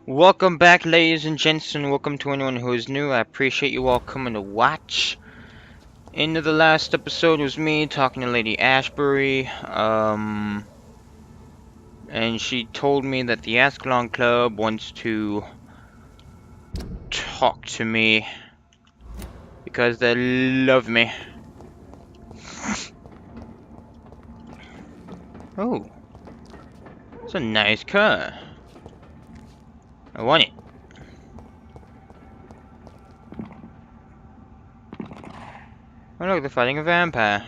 Welcome back, ladies and gents, and welcome to anyone who is new. I appreciate you all coming to watch. Into the last episode was me talking to Lady Ashbury, and she told me that the Ascalon Club wants to talk to me because they love me. Oh, it's a nice car. I want it. Oh look, they're fighting a vampire.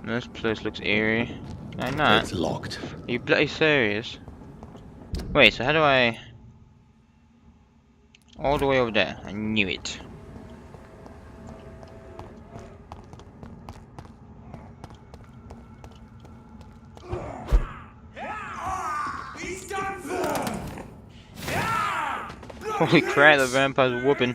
This place looks eerie. Why not? It's locked. Are you bloody serious? Wait, so how do I... All the way over there. I knew it. Holy crap, the vampire's whooping.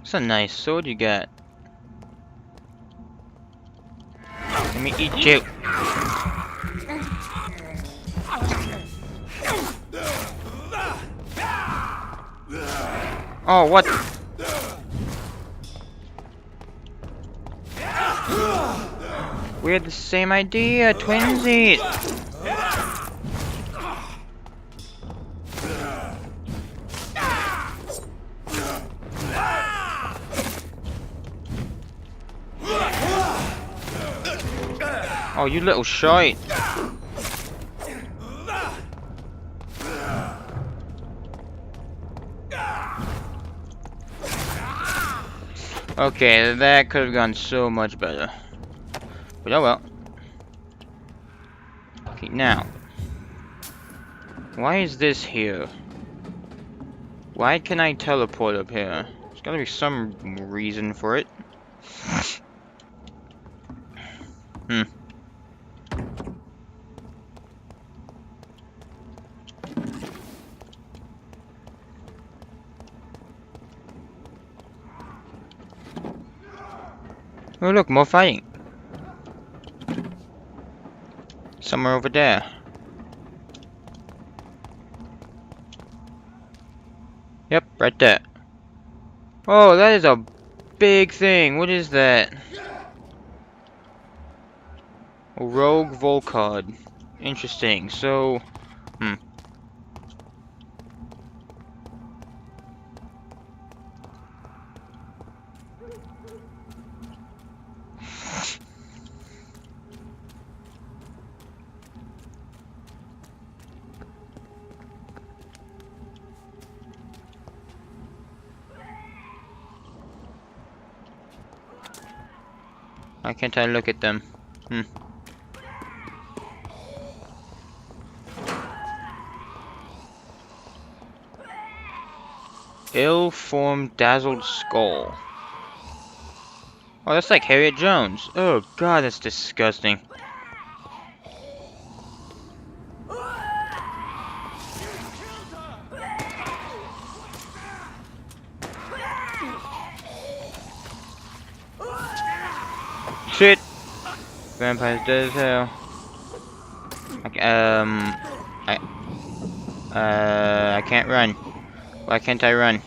It's a nice sword you got. Let me eat you. Oh, what? We had the same idea, twinsies. Oh, you little shite. Okay, that could have gone so much better. But oh well. Okay, now. Why is this here? Why can I teleport up here? There's gotta be some reason for it. Oh look, more fighting. Somewhere over there. Yep, right there. Oh, that is a big thing. What is that? A rogue Volcard. Interesting. So, why can't I look at them? Ill-formed dazzled skull. Oh, that's like Harriet Jones. Oh god, that's disgusting. Shit! Vampire's dead as hell. I can't run. Why can't I run?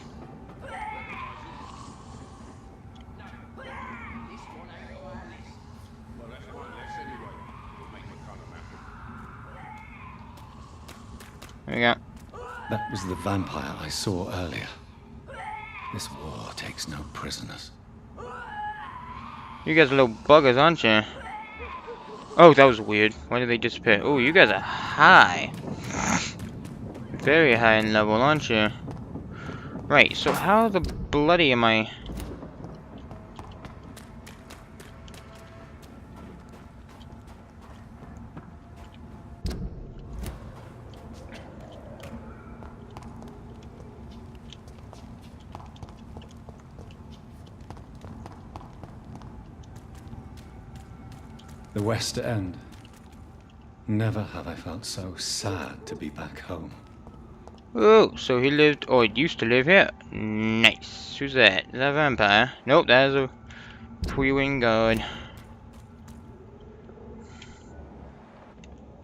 There we go. That was the vampire I saw earlier. This war takes no prisoners. You guys are little buggers, aren't you? Oh, that was weird. Why did they disappear? Oh, you guys are high. Very high in level, aren't you? Right, so how the bloody am I... The West End. Never have I felt so sad to be back home. Oh, so he lived, or he used to live here. Nice. Who's that? Is that a vampire? Nope, that is a pre-wing guard.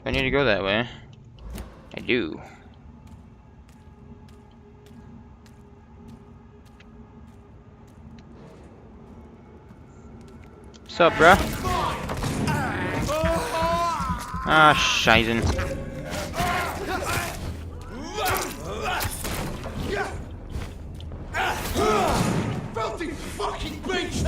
I need to go that way. I do. What's up, bruh? Ah, scheißen. Filthy fucking bitch!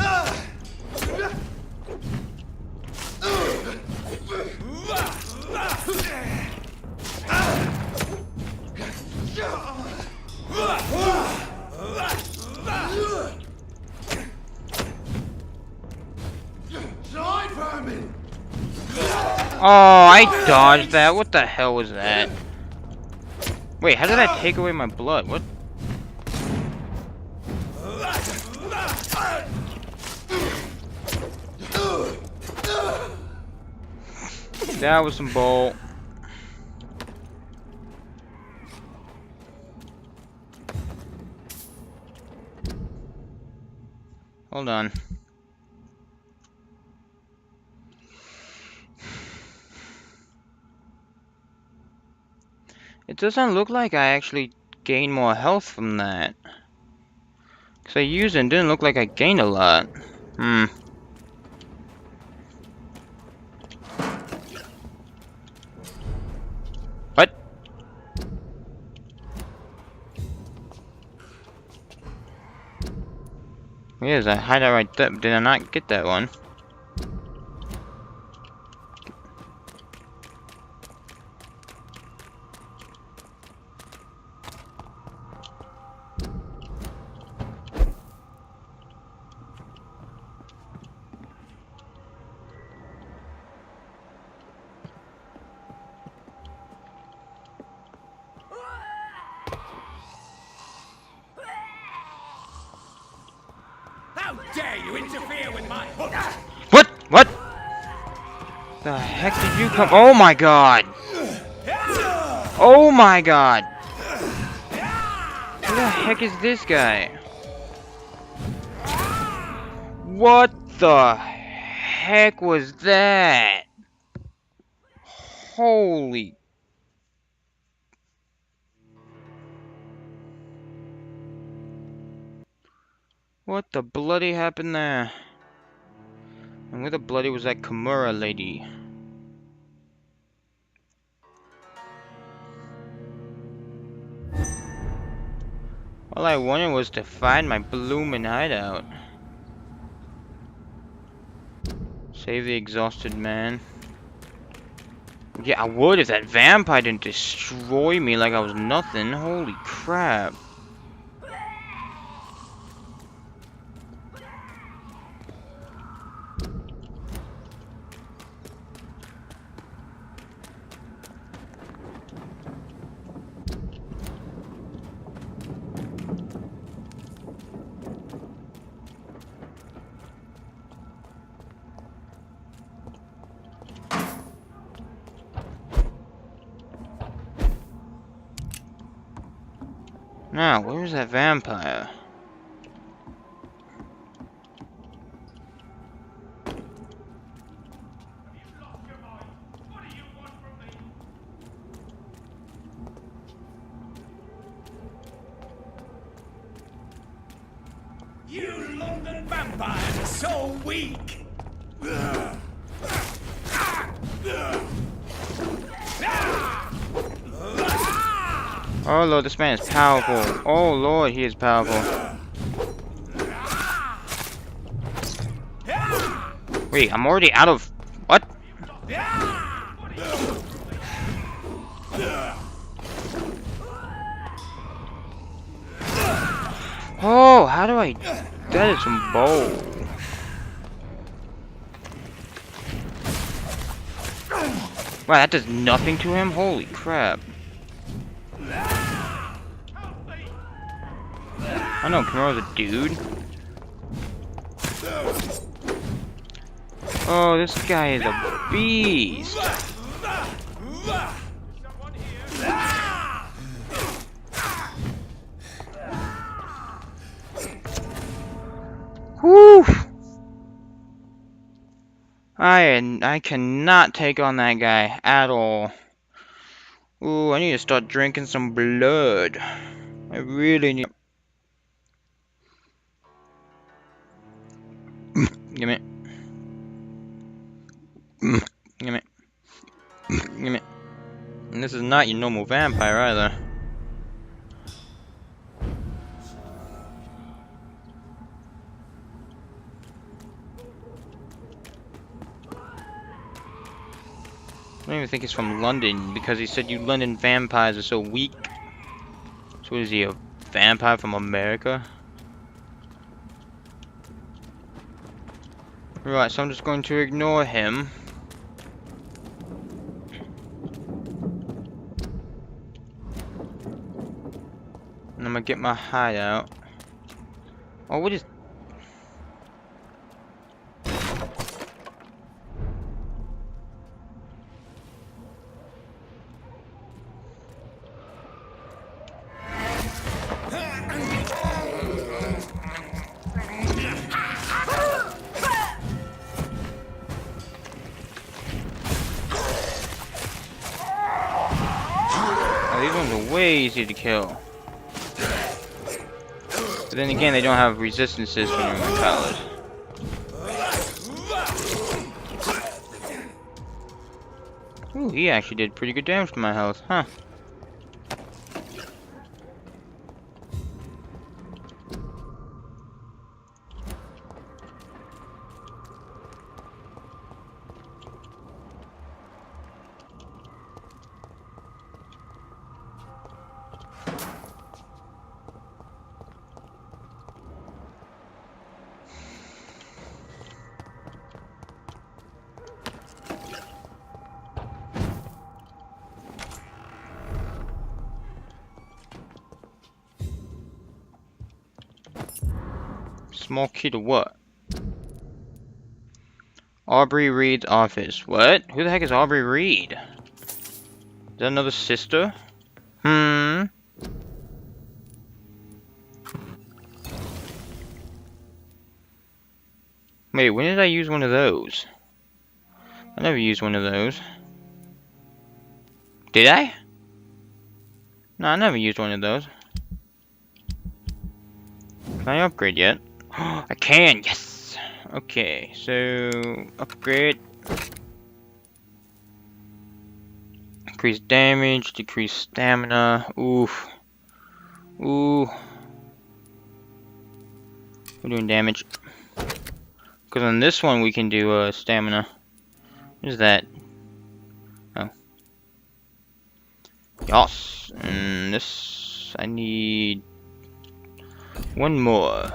Giant vermin! Oh, I dodged that. What the hell was that? Wait, how did that take away my blood? What? That was some bull. Hold on. It doesn't look like I actually gained more health from that. Because I used it and didn't look like I gained a lot. What? Here's a hideout right there. Did I not get that one? How dare you interfere with my hook? What? What? The heck did you come? Oh my god! Oh my god! Who the heck is this guy? What the heck was that? Holy. What the bloody happened there? And where the bloody was that Kimura lady? All I wanted was to find my bloomin' hideout. Save the exhausted man. Yeah, I would if that vampire didn't destroy me like I was nothing. Holy crap. Now, where's that vampire? You London vampires are so weak! Oh lord, this man is powerful. Oh lord, he is powerful. Wait, I'm already out of... What? Oh, how do I... That is some bowl. Wow, that does nothing to him? Holy crap. I know Kimura's a dude. Oh, this guy is a beast. I cannot take on that guy at all. Ooh, I need to start drinking some blood. I really need. Give me. Give me. Give me. And this is not your normal vampire either. I don't even think he's from London because he said you London vampires are so weak. So is he a vampire from America? Right, so I'm just going to ignore him. And I'm gonna get my hideout. Oh, what is... Oh, these ones are way easy to kill. But then again, they don't have resistances when you're in college. Ooh, he actually did pretty good damage to my health, huh? Small key to what? Aubrey Reed's office. What? Who the heck is Aubrey Reed? Is that another sister? Hmm. Wait, when did I use one of those? I never used one of those. Did I? No, I never used one of those. Can I upgrade yet? I can, yes! Okay, so upgrade. Increase damage, decrease stamina. Oof. Ooh. We're doing damage. Because on this one we can do stamina. What is that? Oh. Yes. And this, I need one more.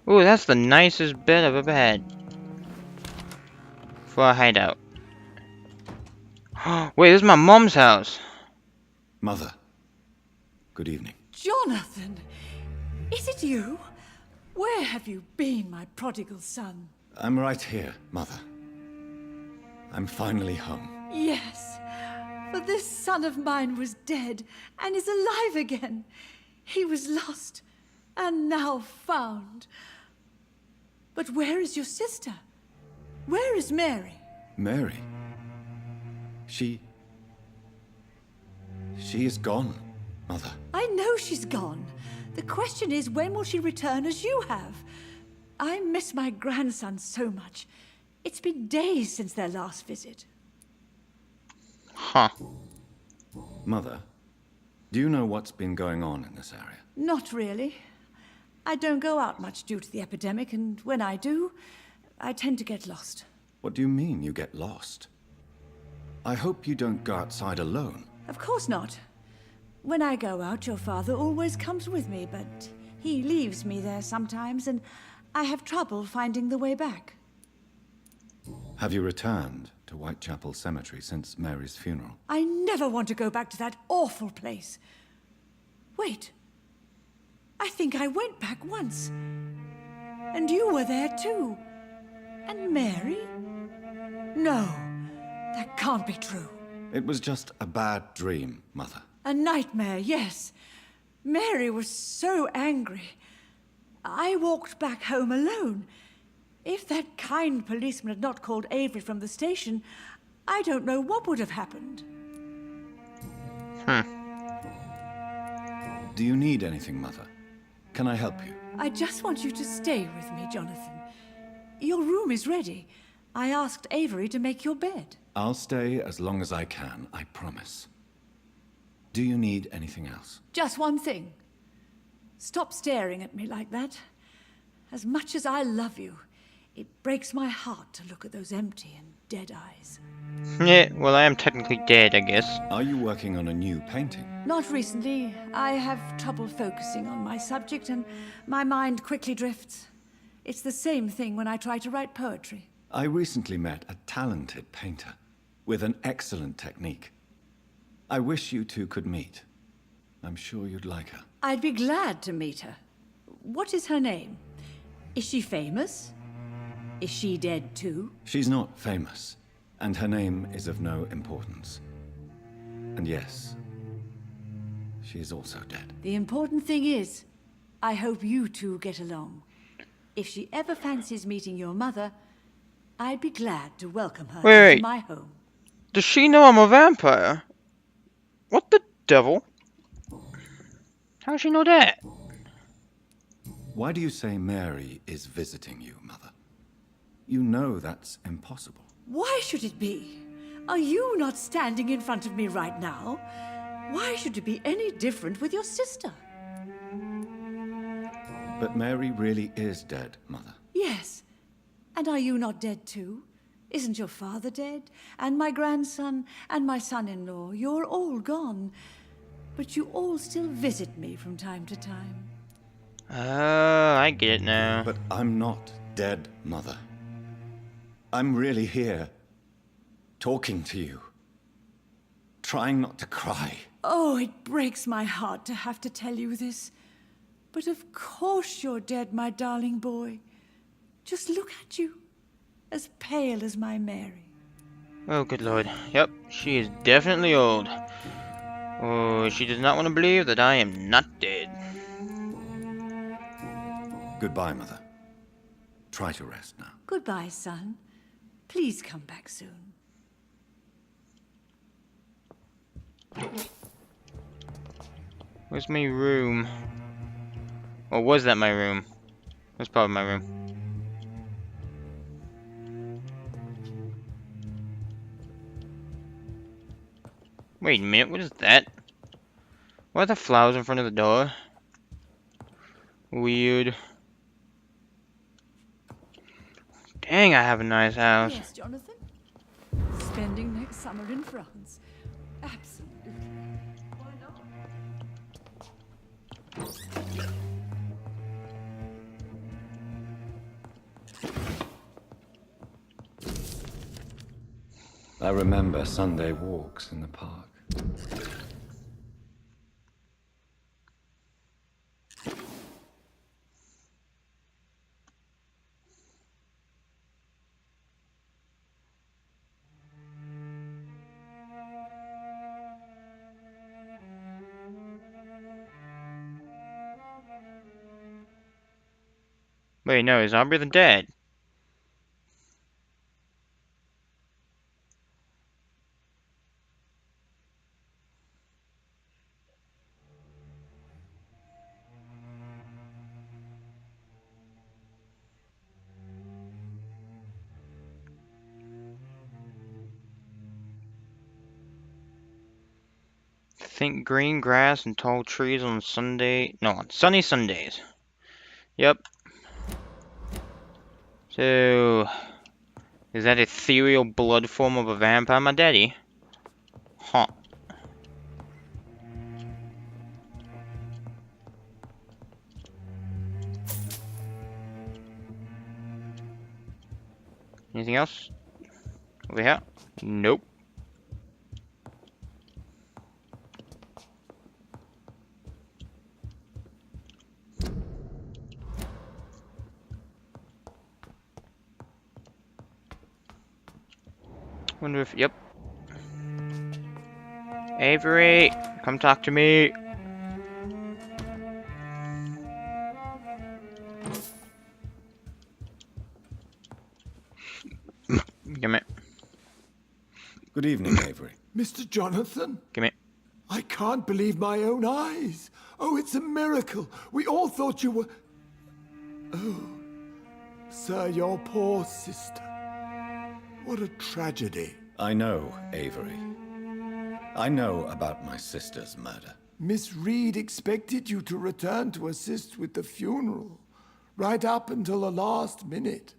Ooh, that's the nicest bed I've ever had. For a hideout. Wait, this is my mom's house. Mother, good evening. Jonathan, is it you? Where have you been, my prodigal son? I'm right here, Mother. I'm finally home. Yes, for this son of mine was dead and is alive again. He was lost and now found. But where is your sister? Where is Mary? Mary? She is gone, Mother. I know she's gone. The question is, when will she return as you have? I miss my grandson so much. It's been days since their last visit. Huh. Mother, do you know what's been going on in this area? Not really. I don't go out much due to the epidemic, and when I do, I tend to get lost. What do you mean you get lost? I hope you don't go outside alone. Of course not. When I go out, your father always comes with me, but he leaves me there sometimes, and I have trouble finding the way back. Have you returned to Whitechapel Cemetery since Mary's funeral? I never want to go back to that awful place. Wait. I think I went back once. And you were there too. And Mary? No, that can't be true. It was just a bad dream, Mother. A nightmare, yes. Mary was so angry. I walked back home alone. If that kind policeman had not called Avery from the station, I don't know what would have happened. Do you need anything, Mother? Can I help you? I just want you to stay with me, Jonathan. Your room is ready. I asked Avery to make your bed. I'll stay as long as I can, I promise. Do you need anything else? Just one thing. Stop staring at me like that. As much as I love you, it breaks my heart to look at those empty and dead eyes. Yeah, well, I am technically dead, I guess. Are you working on a new painting? Not recently. I have trouble focusing on my subject and my mind quickly drifts. It's the same thing when I try to write poetry. I recently met a talented painter with an excellent technique. I wish you two could meet. I'm sure you'd like her. I'd be glad to meet her. What is her name? Is she famous? Is she dead too? She's not famous, and her name is of no importance. And yes, she is also dead. The important thing is, I hope you two get along. If she ever fancies meeting your mother, I'd be glad to welcome her Wait. into my home. Does she know I'm a vampire? What the devil? How does she know that? Why do you say Mary is visiting you, Mother? You know that's impossible. Why should it be? Are you not standing in front of me right now? Why should it be any different with your sister? But Mary really is dead, Mother. Yes. And are you not dead too? Isn't your father dead? And my grandson, and my son-in-law, you're all gone. But you all still visit me from time to time. Oh, I get it now. But I'm not dead, Mother. I'm really here, talking to you, trying not to cry. Oh, it breaks my heart to have to tell you this. But of course you're dead, my darling boy. Just look at you, as pale as my Mary. Oh, good lord. Yep, she is definitely old. Oh, she does not want to believe that I am not dead. Goodbye, Mother. Try to rest now. Goodbye, son. Please come back soon. Where's my room? Or was that my room? That's probably my room. Wait a minute, what is that? Why are the flowers in front of the door? Weird. Dang, I have a nice house. Yes, Jonathan. Spending next summer in France. Absolutely. Why not? I remember Sunday walks in the park. Wait, no, is Aubrey the dead? Think green grass and tall trees on on sunny Sundays. Yep. So, is that ethereal blood form of a vampire, my daddy? Huh. Anything else? Over here? Nope. Wonder if, yep. Avery, come talk to me. Gimme. Good evening, Avery. Mr. Jonathan? Gimme. I can't believe my own eyes. Oh, it's a miracle. We all thought you were... Oh, sir, your poor sister. What a tragedy. I know, Avery. I know about my sister's murder. Miss Reed expected you to return to assist with the funeral, right up until the last minute.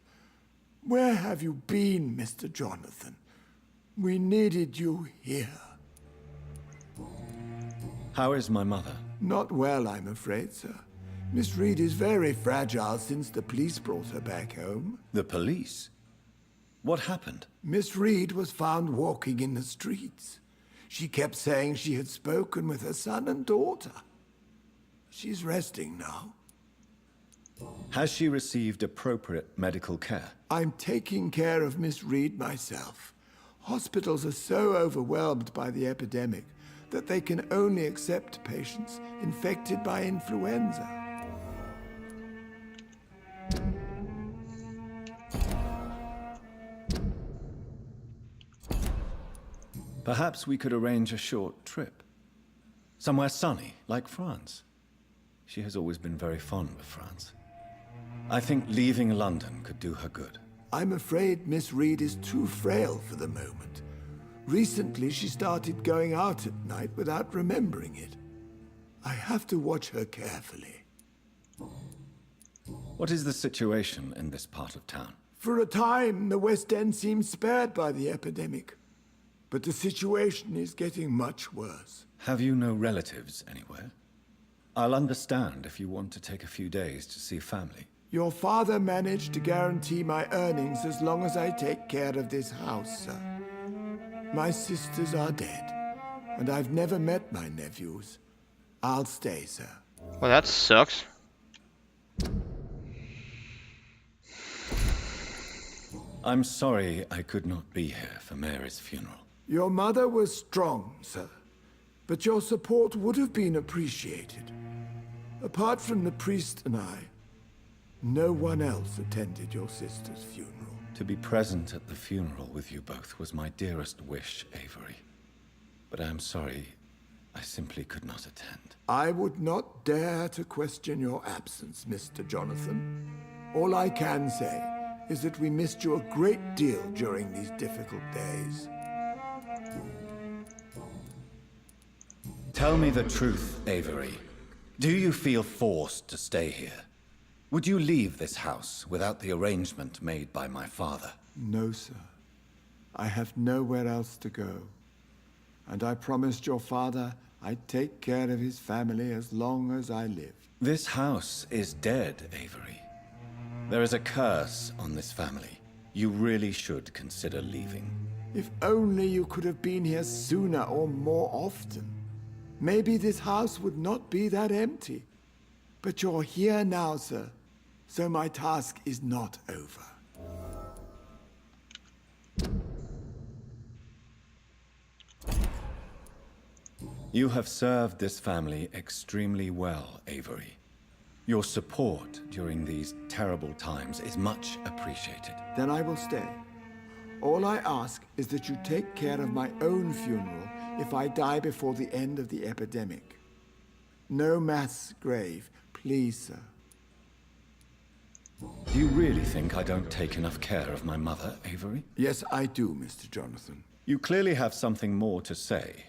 Where have you been, Mr. Jonathan? We needed you here. How is my mother? Not well, I'm afraid, sir. Miss Reed is very fragile since the police brought her back home. The police? What happened? Miss Reed was found walking in the streets. She kept saying she had spoken with her son and daughter. She's resting now. Has she received appropriate medical care? I'm taking care of Miss Reed myself. Hospitals are so overwhelmed by the epidemic that they can only accept patients infected by influenza. Perhaps we could arrange a short trip. Somewhere sunny, like France. She has always been very fond of France. I think leaving London could do her good. I'm afraid Miss Reed is too frail for the moment. Recently, she started going out at night without remembering it. I have to watch her carefully. What is the situation in this part of town? For a time, the West End seemed spared by the epidemic. But the situation is getting much worse. Have you no relatives anywhere? I'll understand if you want to take a few days to see family. Your father managed to guarantee my earnings as long as I take care of this house, sir. My sisters are dead, and I've never met my nephews. I'll stay, sir. Well, that sucks. I'm sorry I could not be here for Mary's funeral. Your mother was strong, sir, but your support would have been appreciated. Apart from the priest and I, no one else attended your sister's funeral. To be present at the funeral with you both was my dearest wish, Avery. But I am sorry, I simply could not attend. I would not dare to question your absence, Mr. Jonathan. All I can say is that we missed you a great deal during these difficult days. Tell me the truth, Avery. Do you feel forced to stay here? Would you leave this house without the arrangement made by my father? No, sir. I have nowhere else to go. And I promised your father I'd take care of his family as long as I live. This house is dead, Avery. There is a curse on this family. You really should consider leaving. If only you could have been here sooner or more often. Maybe this house would not be that empty. But you're here now, sir, so my task is not over. You have served this family extremely well, Avery. Your support during these terrible times is much appreciated. Then I will stay. All I ask is that you take care of my own funeral if I die before the end of the epidemic. No mass grave, please, sir. Do you really think I don't take enough care of my mother, Avery? Yes, I do, Mr. Jonathan. You clearly have something more to say.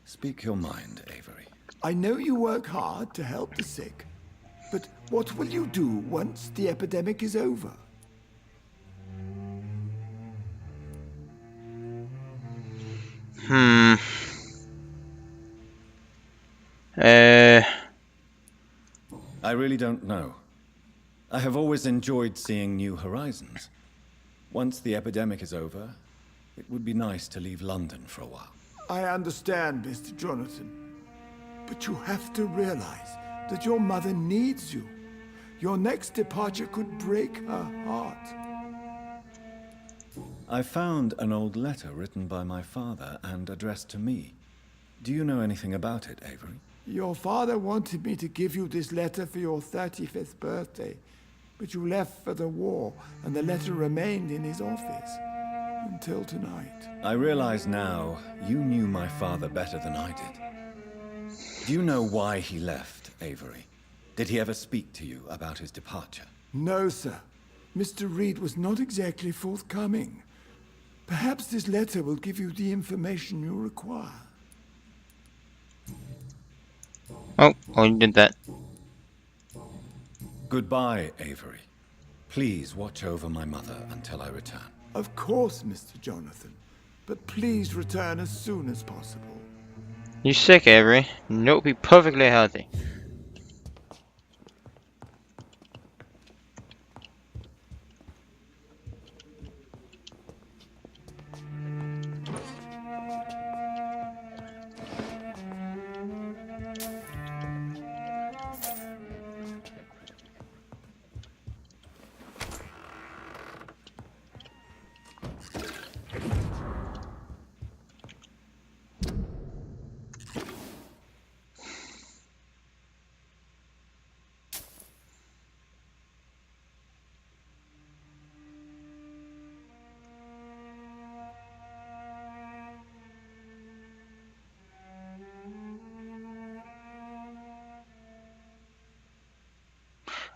Speak your mind, Avery. I know you work hard to help the sick, but what will you do once the epidemic is over? I really don't know. I have always enjoyed seeing new horizons. Once the epidemic is over, it would be nice to leave London for a while. I understand, Mr. Jonathan. But you have to realize that your mother needs you. Your next departure could break her heart. I found an old letter written by my father and addressed to me. Do you know anything about it, Avery? Your father wanted me to give you this letter for your 35th birthday, but you left for the war, and the letter remained in his office until tonight. I realize now you knew my father better than I did. Do you know why he left, Avery? Did he ever speak to you about his departure? No, sir. Mr. Reed was not exactly forthcoming. Perhaps this letter will give you the information you require. Oh, you did that. Goodbye, Avery. Please watch over my mother until I return. Of course, Mr. Jonathan. But please return as soon as possible. You sick, Avery? Nope, be perfectly healthy.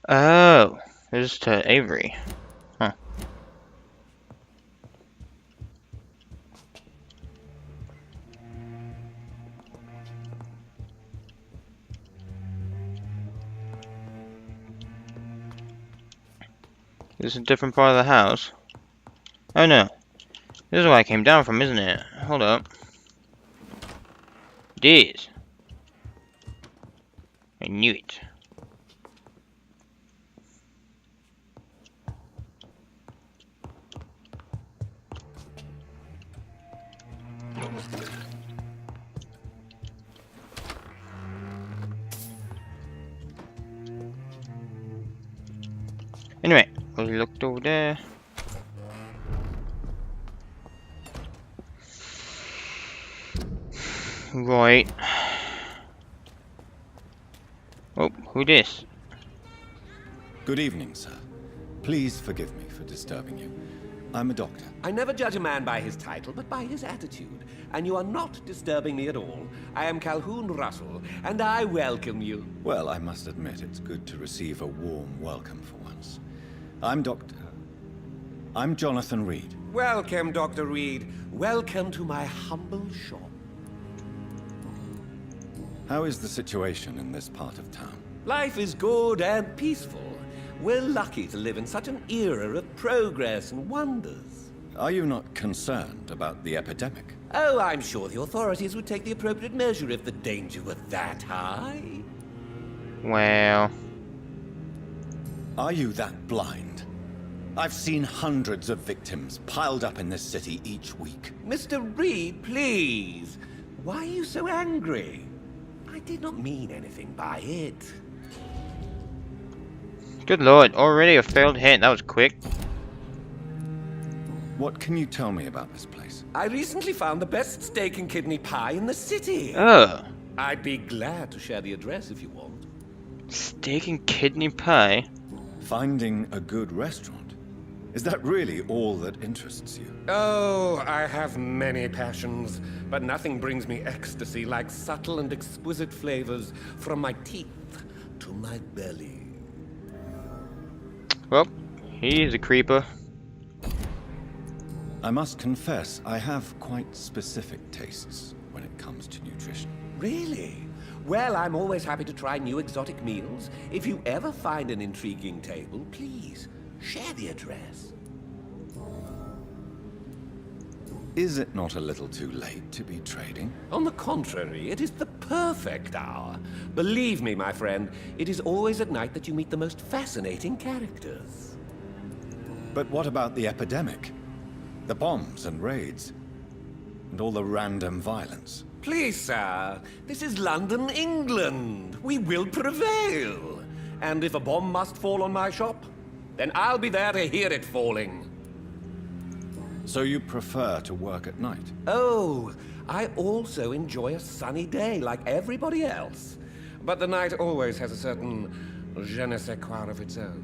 Oh, this is to Avery. Huh. This is a different part of the house. Oh no. This is where I came down from, isn't it? Hold up. It is. I knew it. Anyway, we looked over there. Right. Oh, who this? Good evening, sir. Please forgive me for disturbing you. I'm a doctor. I never judge a man by his title, but by his attitude. And you are not disturbing me at all. I am Calhoun Russell, and I welcome you. Well, I must admit it's good to receive a warm welcome for once. I'm Jonathan Reed. Welcome, Dr. Reed. Welcome to my humble shop. How is the situation in this part of town? Life is good and peaceful. We're lucky to live in such an era of progress and wonders. Are you not concerned about the epidemic? Oh, I'm sure the authorities would take the appropriate measure if the danger were that high. Well, Are you that blind? I've seen hundreds of victims piled up in this city each week. Mr. Reed, please. Why are you so angry? I did not mean anything by it. good lord, already a failed hit. That was quick. What can you tell me about this place? I recently found the best steak and kidney pie in the city. Oh, I'd be glad to share the address if you want. steak and kidney pie. Finding a good restaurant. Is that really all that interests you? Oh, I have many passions, but nothing brings me ecstasy like subtle and exquisite flavors from my teeth to my belly. Well, he's a creeper. I must confess, I have quite specific tastes when it comes to nutrition. Really? Well, I'm always happy to try new exotic meals. If you ever find an intriguing table, please share the address. Is it not a little too late to be trading? On the contrary, it is the perfect hour. Believe me, my friend, it is always at night that you meet the most fascinating characters. But what about the epidemic? The bombs and raids? And all the random violence? Please, sir, this is London, England. We will prevail. And if a bomb must fall on my shop, then I'll be there to hear it falling. So you prefer to work at night? Oh, I also enjoy a sunny day like everybody else. But the night always has a certain je ne sais quoi of its own.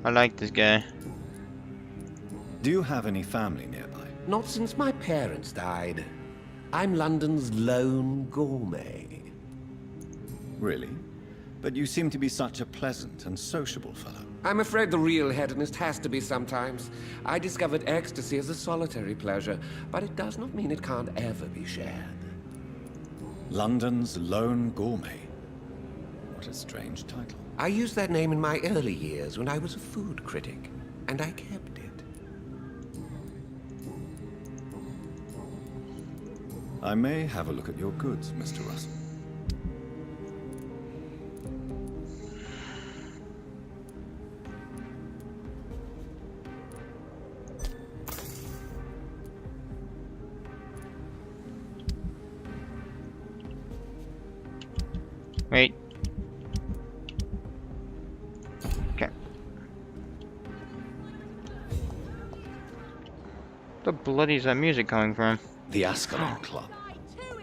I like this guy. Do you have any family nearby? Not since my parents died. I'm London's lone gourmet. Really? But you seem to be such a pleasant and sociable fellow. I'm afraid the real hedonist has to be sometimes. I discovered ecstasy as a solitary pleasure, but it does not mean it can't ever be shared. London's lone gourmet. What a strange title. I used that name in my early years when I was a food critic, and I kept it. I may have a look at your goods, Mr. Russell. Wait. Okay. The bloody is that music coming from? The Ascalon Club.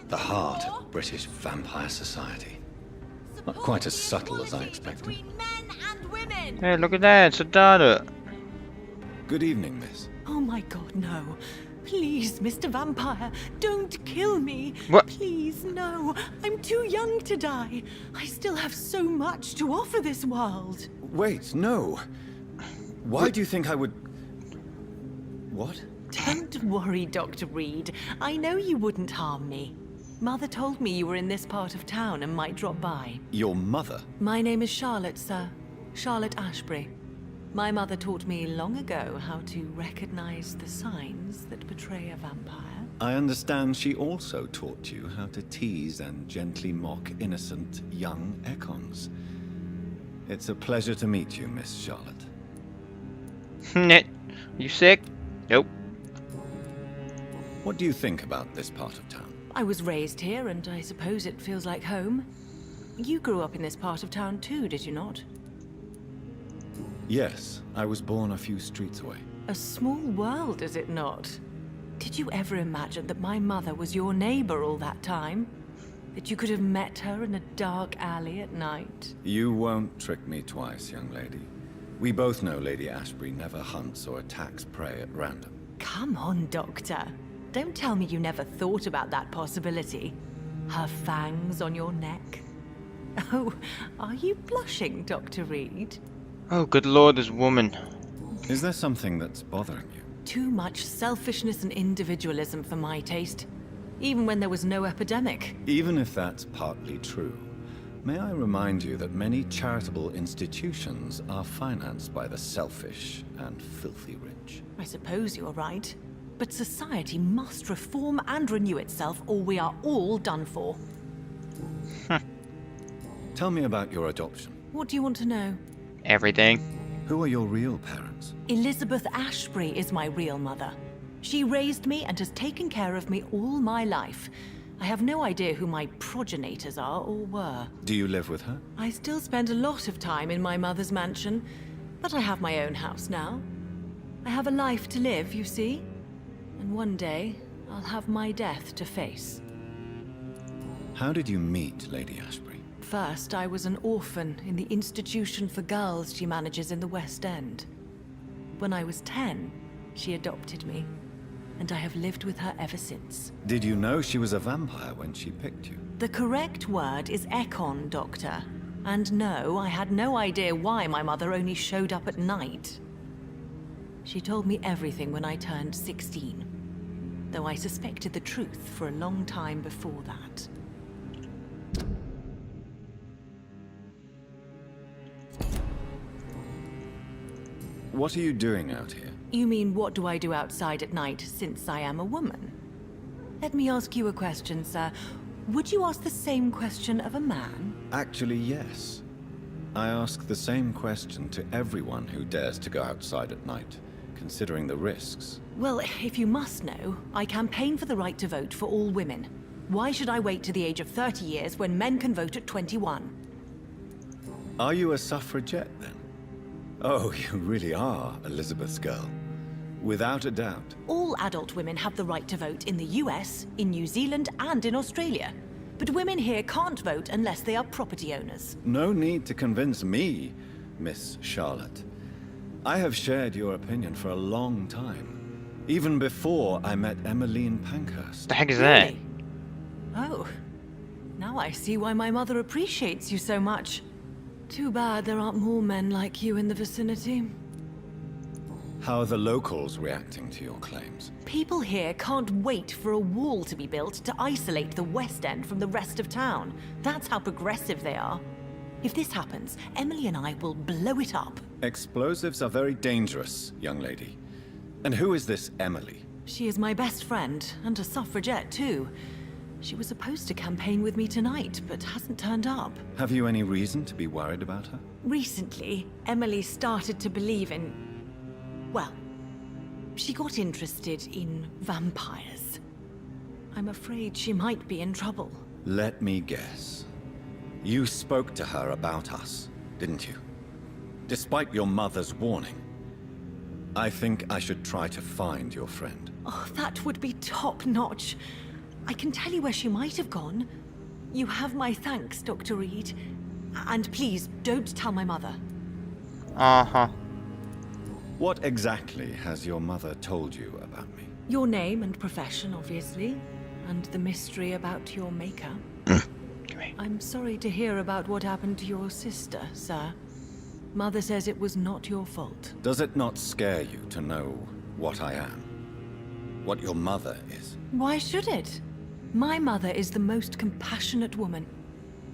The heart of British vampire society. Not quite as subtle as I expected. Hey, look at that, it's a daughter. Good evening, miss. Oh my god, no. Please, Mr. Vampire, don't kill me. What? Please, no. I'm too young to die. I still have so much to offer this world. Wait, no. Why do you think I would... What? Don't worry, Dr. Reed. I know you wouldn't harm me. Mother told me you were in this part of town and might drop by. Your mother? My name is Charlotte, sir. Charlotte Ashbury. My mother taught me long ago how to recognize the signs that betray a vampire. I understand she also taught you how to tease and gently mock innocent young Ekons. It's a pleasure to meet you, Miss Charlotte. You sick? Nope. What do you think about this part of town? I was raised here, and I suppose it feels like home. You grew up in this part of town too, did you not? Yes, I was born a few streets away. A small world, is it not? Did you ever imagine that my mother was your neighbor all that time? That you could have met her in a dark alley at night? You won't trick me twice, young lady. We both know Lady Ashbury never hunts or attacks prey at random. Come on, Doctor. Don't tell me you never thought about that possibility. Her fangs on your neck. Oh, are you blushing, Dr. Reed? Oh, good lord, this woman. Is there something that's bothering you? Too much selfishness and individualism for my taste. Even when there was no epidemic. Even if that's partly true, may I remind you that many charitable institutions are financed by the selfish and filthy rich. I suppose you're right. But society must reform and renew itself, or we are all done for. Tell me about your adoption. What do you want to know? Everything. Who are your real parents? Elizabeth Ashbury is my real mother. She raised me and has taken care of me all my life. I have no idea who my progenitors are or were. Do you live with her? I still spend a lot of time in my mother's mansion, but I have my own house now. I have a life to live, you see. And one day, I'll have my death to face. How did you meet Lady Ashbury? First, I was an orphan in the institution for girls she manages in the West End. When I was 10, she adopted me, and I have lived with her ever since. Did you know she was a vampire when she picked you? The correct word is Ekon, Doctor. And no, I had no idea why my mother only showed up at night. She told me everything when I turned 16, though I suspected the truth for a long time before that. What are you doing out here? You mean, what do I do outside at night since I am a woman? Let me ask you a question, sir. Would you ask the same question of a man? Actually, yes. I ask the same question to everyone who dares to go outside at night, considering the risks. Well, if you must know, I campaign for the right to vote for all women. Why should I wait to the age of 30 years when men can vote at 21? Are you a suffragette, then? Oh, you really are Elizabeth's girl. Without a doubt. All adult women have the right to vote in the US, in New Zealand, and in Australia. but women here can't vote unless they are property owners. No need to convince me, Miss Charlotte. I have shared your opinion for a long time. Even before I met Emmeline Pankhurst. The heck is that? Really? Oh. Now I see why my mother appreciates you so much. Too bad there aren't more men like you in the vicinity. How are the locals reacting to your claims? People here can't wait for a wall to be built to isolate the West End from the rest of town. That's how progressive they are. If this happens, Emily and I will blow it up. Explosives are very dangerous, young lady. And who is this Emily? She is my best friend, and a suffragette too. She was supposed to campaign with me tonight, but hasn't turned up. Have you any reason to be worried about her? Recently, Emily started to believe in... well, she got interested in vampires. I'm afraid she might be in trouble. Let me guess. You spoke to her about us, didn't you? Despite your mother's warning. I think I should try to find your friend. Oh, that would be top-notch. I can tell you where she might have gone. You have my thanks, Dr. Reed. And please, don't tell my mother. Uh-huh. What exactly has your mother told you about me? Your name and profession, obviously. And the mystery about your maker. I'm sorry to hear about what happened to your sister, sir. Mother says it was not your fault. Does it not scare you to know what I am? What your mother is? Why should it? My mother is the most compassionate woman.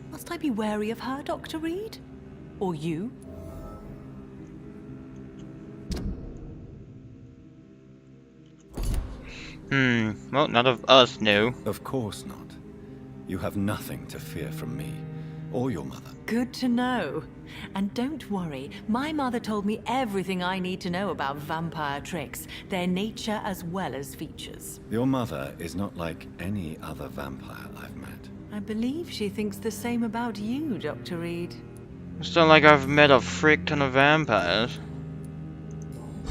Must I be wary of her, Dr. Reed? Or you? Well, none of us know. Of course not. You have nothing to fear from me, or your mother. Good to know. And don't worry, my mother told me everything I need to know about vampire tricks, their nature as well as features. Your mother is not like any other vampire I've met. I believe she thinks the same about you, Dr. Reed. It's not like I've met a frick ton of vampires.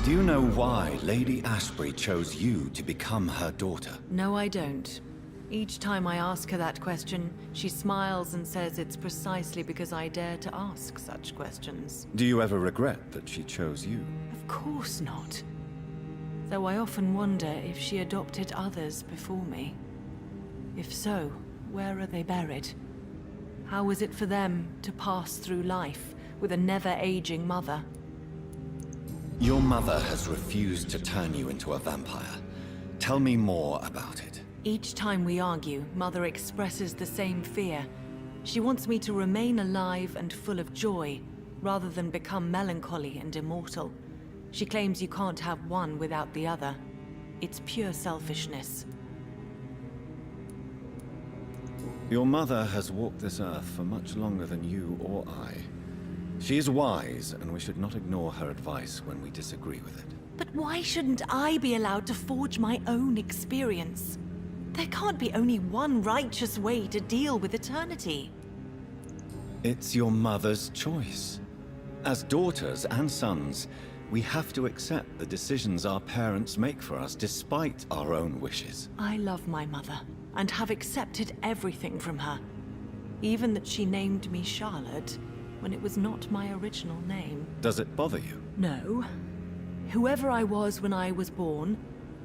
Do you know why Lady Ashbury chose you to become her daughter? No, I don't. Each time I ask her that question, she smiles and says it's precisely because I dare to ask such questions. Do you ever regret that she chose you? Of course not. Though I often wonder if she adopted others before me. If so, where are they buried? How is it for them to pass through life with a never-aging mother? Your mother has refused to turn you into a vampire. Tell me more about it. Each time we argue, Mother expresses the same fear. She wants me to remain alive and full of joy, rather than become melancholy and immortal. She claims you can't have one without the other. It's pure selfishness. Your mother has walked this earth for much longer than you or I. She is wise, and we should not ignore her advice when we disagree with it. But why shouldn't I be allowed to forge my own experience? There can't be only one righteous way to deal with eternity. It's your mother's choice. As daughters and sons, we have to accept the decisions our parents make for us despite our own wishes. I love my mother, and have accepted everything from her. Even that she named me Charlotte, when it was not my original name. Does it bother you? No. Whoever I was when I was born,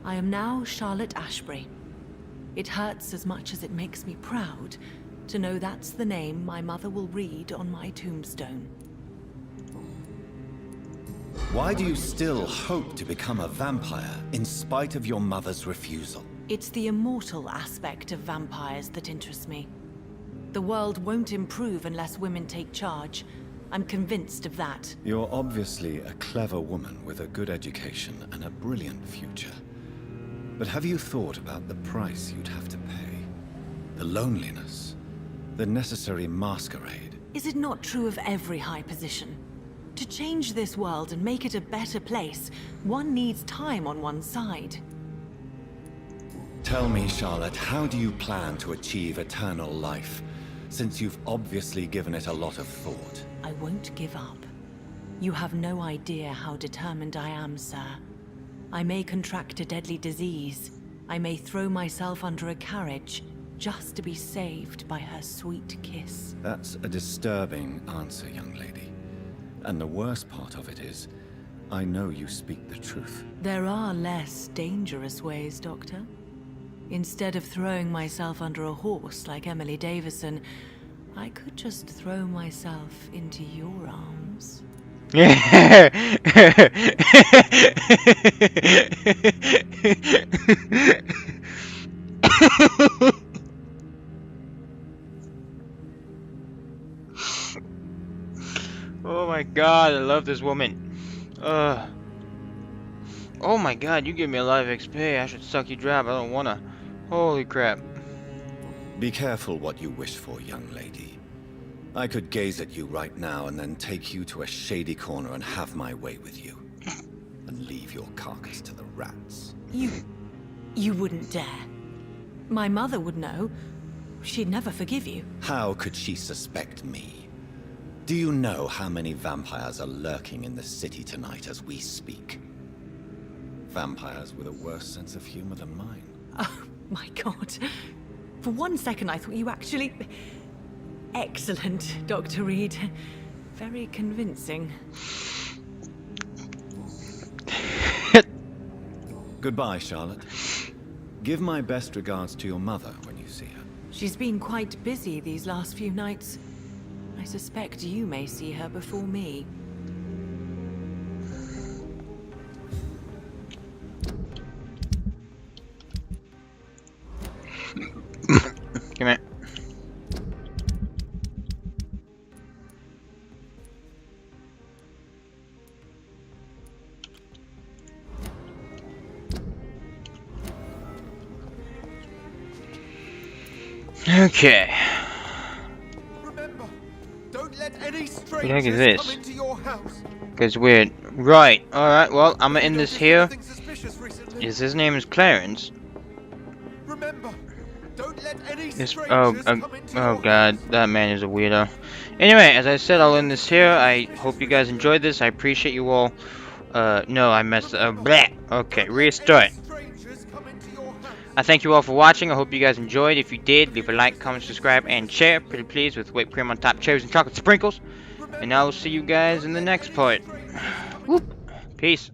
I am now Charlotte Ashbury. It hurts as much as it makes me proud to know that's the name my mother will read on my tombstone. Why do you still hope to become a vampire in spite of your mother's refusal? It's the immortal aspect of vampires that interests me. The world won't improve unless women take charge. I'm convinced of that. You're obviously a clever woman with a good education and a brilliant future. But have you thought about the price you'd have to pay? The loneliness, the necessary masquerade. Is it not true of every high position? To change this world and make it a better place, one needs time on one's side. Tell me, Charlotte, how do you plan to achieve eternal life, since you've obviously given it a lot of thought? I won't give up. You have no idea how determined I am, sir. I may contract a deadly disease. I may throw myself under a carriage. just to be saved by her sweet kiss. That's a disturbing answer, young lady. And the worst part of it is, I know you speak the truth. There are less dangerous ways, Doctor. Instead of throwing myself under a horse like Emily Davison, I could just throw myself into your arms. Oh my god, I love this woman. Oh my god, you give me a lot of XP. I should suck you dry, but I don't wanna. Holy crap. Be careful what you wish for, young lady. I could gaze at you right now and then take you to a shady corner and have my way with you. And leave your carcass to the rats. You wouldn't dare. My mother would know. She'd never forgive you. How could she suspect me? Do you know how many vampires are lurking in the city tonight as we speak? Vampires with a worse sense of humor than mine. Oh my god. For one second I thought you actually... Excellent, Dr. Reed. Very convincing. Goodbye, Charlotte. Give my best regards to your mother when you see her. She's been quite busy these last few nights. I suspect you may see her before me. Come here. Okay. Remember, don't let any What the heck is strangers this? come into your house. It's weird. Right. Alright, well, I'm gonna end this here. Nothing suspicious recently. His name is Clarence. Remember, don't let any This, strangers come into oh your god, that man is a weirdo. Anyway, as I said, I'll end this here. I hope you guys enjoyed this. I appreciate you all. No, I messed up. Bleh. Okay, restart. strangers come into your house. I thank you all for watching. I hope you guys enjoyed. If you did, leave a like, comment, subscribe, and share. Pretty please with whipped cream on top, cherries, and chocolate sprinkles. And I will see you guys in the next part. Whoop. Peace.